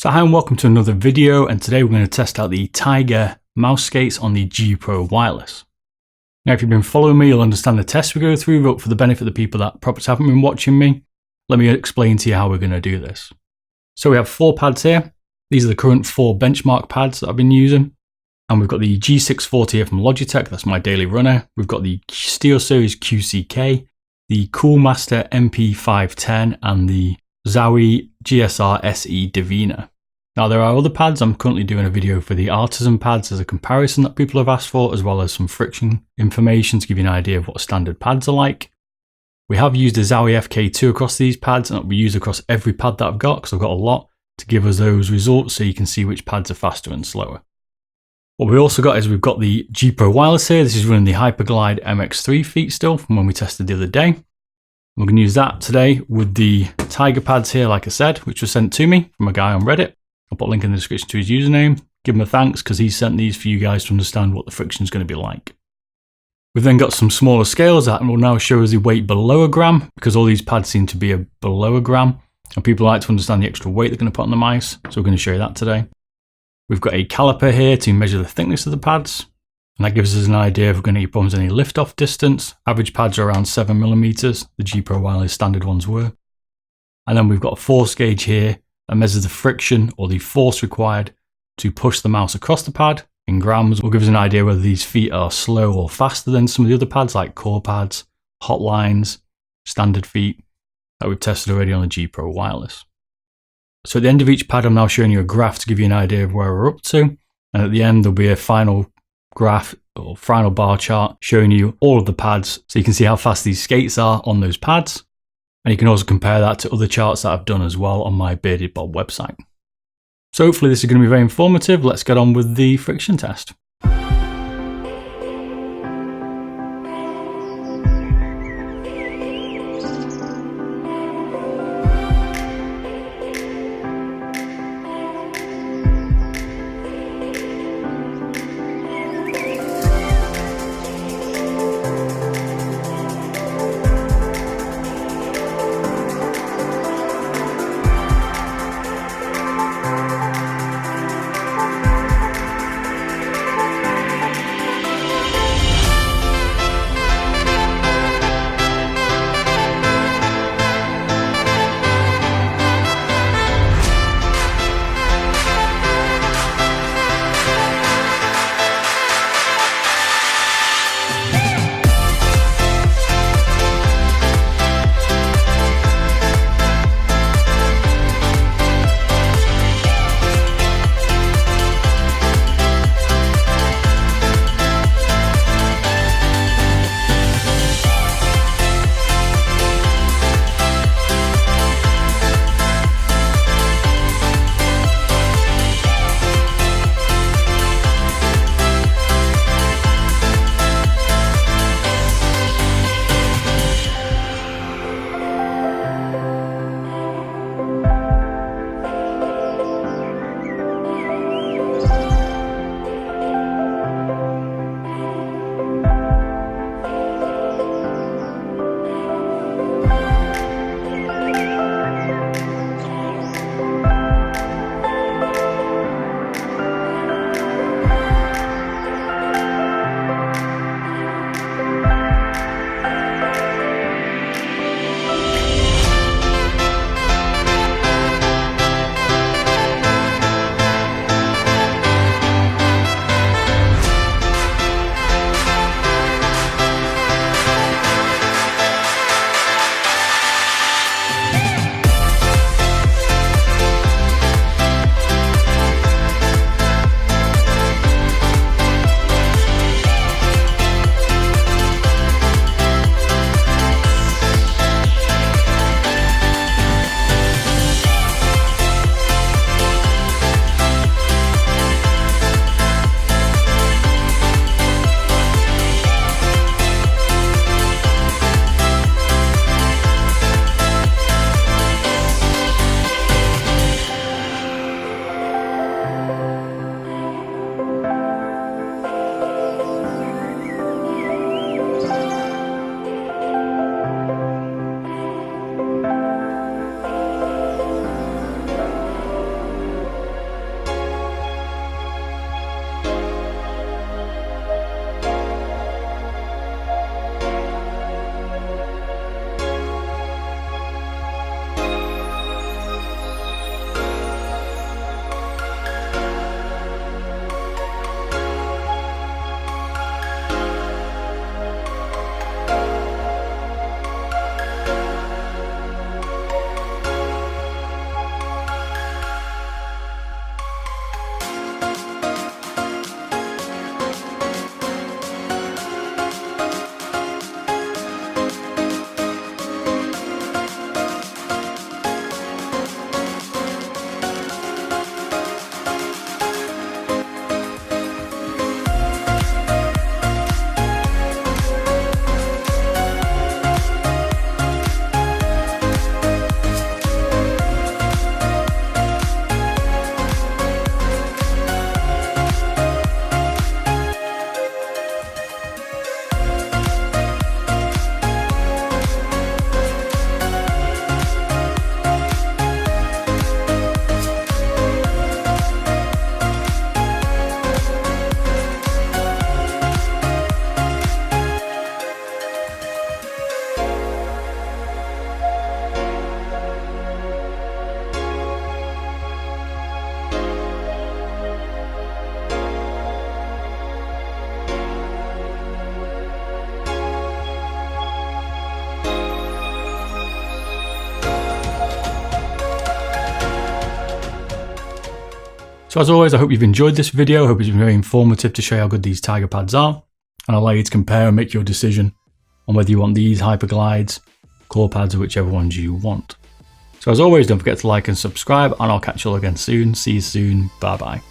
So hi and welcome to another video, and today we're going to test out the Tiger mouse skates on the G Pro wireless. Now if you've been following me, you'll understand the test we go through, but for the benefit of the people that perhaps haven't been watching me, let me explain to you how we're going to do this. So we have 4 pads here. These are the current 4 benchmark pads that I've been using. And we've got the G640 here from Logitech, that's my daily runner. We've got the SteelSeries QcK, the Coolmaster MP510, and the Zowie GSR SE Divina. Now there are other pads. I'm currently doing a video for the artisan pads as a comparison that people have asked for, as well as some friction information to give you an idea of what standard pads are like. We have used a Zowie FK2 across these pads, and it'll be used across every pad that I've got because I've got a lot to give us those results so you can see which pads are faster and slower. What we also got is we've got the G Pro wireless here. This is running the hyperglide MX3 feet still from when we tested the other day. We're going to use that today with the Tiger pads here, like I said, which was sent to me from a guy on Reddit. I'll put a link in the description to his username. Give him a thanks because he sent these for you guys to understand what the friction is going to be like. We've then got some smaller scales that will now show us the weight below a gram, because all these pads seem to be below a gram, and people like to understand the extra weight they're going to put on the mice, so we're going to show you that today. We've got a caliper here to measure the thickness of the pads, and that gives us an idea if we're going to get problems any lift-off distance. Average pads are around 7mm, the G Pro wireless standard ones were. And then we've got a force gauge here that measures the friction or the force required to push the mouse across the pad in grams. Will give us an idea whether these feet are slow or faster than some of the other pads like core pads, hotlines, standard feet that we've tested already on the G Pro wireless. So at the end of each pad, I'm now showing you a graph to give you an idea of where we're up to. And at the end, there'll be a final graph or final bar chart showing you all of the pads so you can see how fast these skates are on those pads. And you can also compare that to other charts that I've done as well on my Beardedbob website. So hopefully this is going to be very informative. Let's get on with the friction test. So as always, I hope you've enjoyed this video. I hope it's been very informative to show you how good these Tiger pads are, and I'll allow you to compare and make your decision on whether you want these hyperglides, core pads, or whichever ones you want. So as always, don't forget to like and subscribe, and I'll catch you all again soon. See you soon. Bye bye.